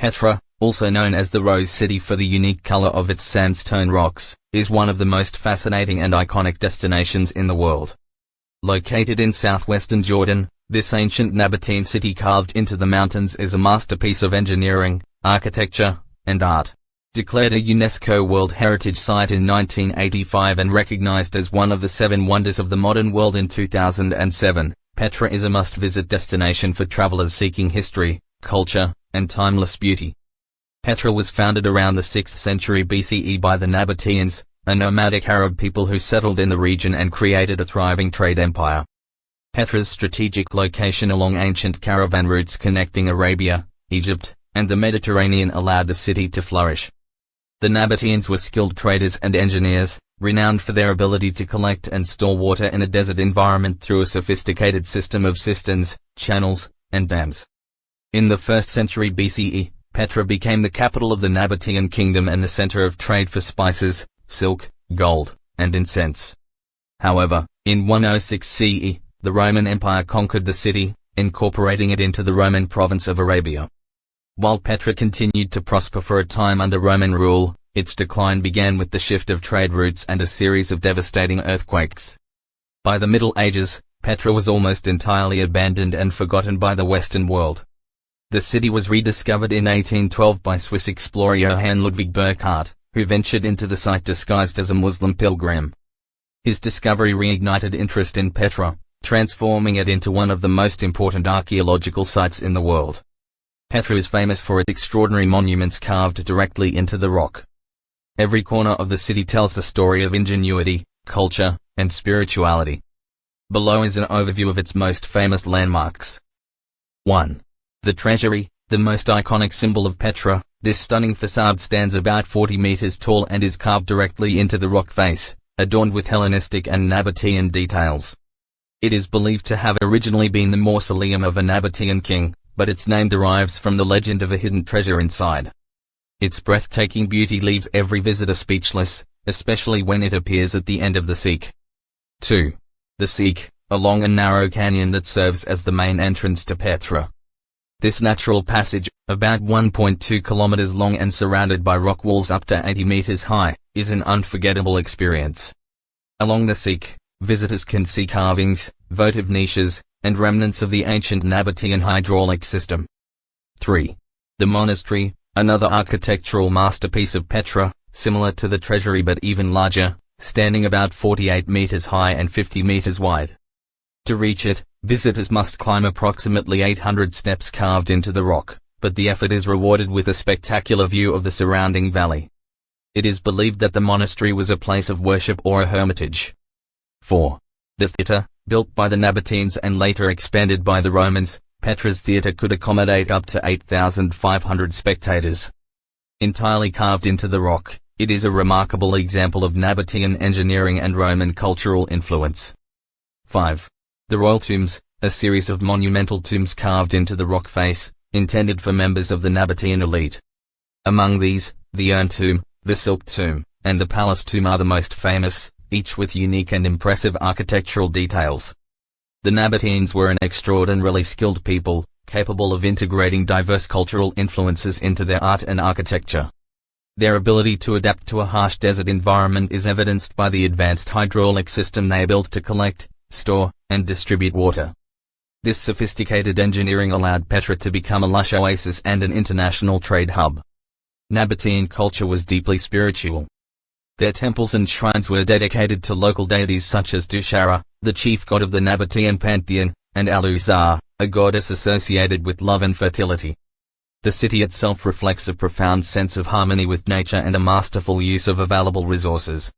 Petra, also known as the Rose City for the unique color of its sandstone rocks, is one of the most fascinating and iconic destinations in the world. Located in southwestern Jordan, this ancient Nabataean city carved into the mountains is a masterpiece of engineering, architecture, and art. Declared a UNESCO World Heritage Site in 1985 and recognized as one of the 7 wonders of the modern world in 2007, Petra is a must-visit destination for travelers seeking history, culture, and timeless beauty. Petra was founded around the 6th century BCE by the Nabataeans, a nomadic Arab people who settled in the region and created a thriving trade empire. Petra's strategic location along ancient caravan routes connecting Arabia, Egypt, and the Mediterranean allowed the city to flourish. The Nabataeans were skilled traders and engineers, renowned for their ability to collect and store water in a desert environment through a sophisticated system of cisterns, channels, and dams. In the 1st century BCE, Petra became the capital of the Nabataean kingdom and the center of trade for spices, silk, gold, and incense. However, in 106 CE, the Roman Empire conquered the city, incorporating it into the Roman province of Arabia. While Petra continued to prosper for a time under Roman rule, its decline began with the shift of trade routes and a series of devastating earthquakes. By the Middle Ages, Petra was almost entirely abandoned and forgotten by the Western world. The city was rediscovered in 1812 by Swiss explorer Johann Ludwig Burckhardt, who ventured into the site disguised as a Muslim pilgrim. His discovery reignited interest in Petra, transforming it into one of the most important archaeological sites in the world. Petra is famous for its extraordinary monuments carved directly into the rock. Every corner of the city tells a story of ingenuity, culture, and spirituality. Below is an overview of its most famous landmarks. 1. The Treasury, the most iconic symbol of Petra. This stunning facade stands about 40 meters tall and is carved directly into the rock face, adorned with Hellenistic and Nabataean details. It is believed to have originally been the mausoleum of a Nabataean king, but its name derives from the legend of a hidden treasure inside. Its breathtaking beauty leaves every visitor speechless, especially when it appears at the end of the Seek. 2. The Seek, a long and narrow canyon that serves as the main entrance to Petra. This natural passage, about 1.2 kilometers long and surrounded by rock walls up to 80 meters high, is an unforgettable experience. Along the Seek, visitors can see carvings, votive niches, and remnants of the ancient Nabataean hydraulic system. 3. The Monastery, another architectural masterpiece of Petra, similar to the Treasury but even larger, standing about 48 meters high and 50 meters wide. To reach it, visitors must climb approximately 800 steps carved into the rock, but the effort is rewarded with a spectacular view of the surrounding valley. It is believed that the monastery was a place of worship or a hermitage. 4. The theatre, built by the Nabataeans and later expanded by the Romans, Petra's theatre could accommodate up to 8,500 spectators. Entirely carved into the rock, it is a remarkable example of Nabataean engineering and Roman cultural influence. 5. The Royal Tombs, a series of monumental tombs carved into the rock face, intended for members of the Nabataean elite. Among these, the Urn Tomb, the Silk Tomb, and the Palace Tomb are the most famous, each with unique and impressive architectural details. The Nabataeans were an extraordinarily skilled people, capable of integrating diverse cultural influences into their art and architecture. Their ability to adapt to a harsh desert environment is evidenced by the advanced hydraulic system they built to collect, store, and distribute water. This sophisticated engineering allowed Petra to become a lush oasis and an international trade hub. Nabataean culture was deeply spiritual. Their temples and shrines were dedicated to local deities such as Dushara, the chief god of the Nabataean pantheon, and Al-Dayr, a goddess associated with love and fertility. The city itself reflects a profound sense of harmony with nature and a masterful use of available resources.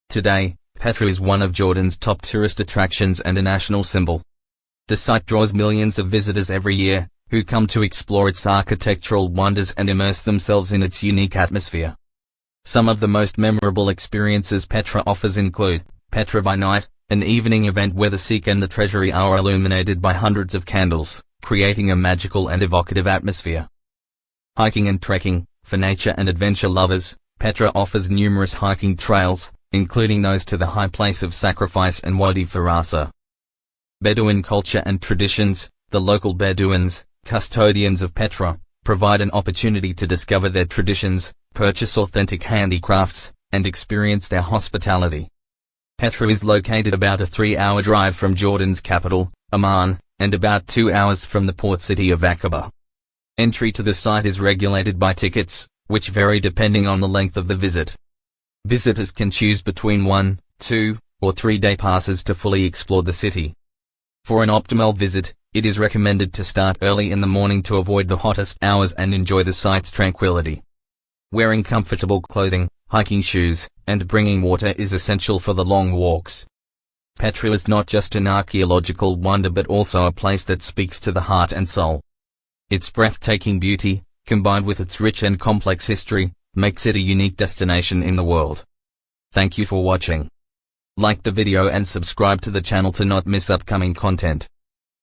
Today, Petra is one of Jordan's top tourist attractions and a national symbol. The site draws millions of visitors every year, who come to explore its architectural wonders and immerse themselves in its unique atmosphere. Some of the most memorable experiences Petra offers include Petra by Night, an evening event where the Seek and the Treasury are illuminated by hundreds of candles, creating a magical and evocative atmosphere. Hiking and trekking, for nature and adventure lovers, Petra offers numerous hiking trails, including those to the high place of sacrifice and Wadi Farasa. Bedouin culture and traditions, the local Bedouins, custodians of Petra, provide an opportunity to discover their traditions, purchase authentic handicrafts, and experience their hospitality. Petra is located about a 3-hour drive from Jordan's capital, Amman, and about 2 hours from the port city of Aqaba. Entry to the site is regulated by tickets, which vary depending on the length of the visit. Visitors can choose between 1, 2, or 3-day passes to fully explore the city. For an optimal visit, it is recommended to start early in the morning to avoid the hottest hours and enjoy the site's tranquility. Wearing comfortable clothing, hiking shoes, and bringing water is essential for the long walks. Petra is not just an archaeological wonder but also a place that speaks to the heart and soul. Its breathtaking beauty, combined with its rich and complex history, makes it a unique destination in the world. Thank you for watching. Like the video and subscribe to the channel to not miss upcoming content.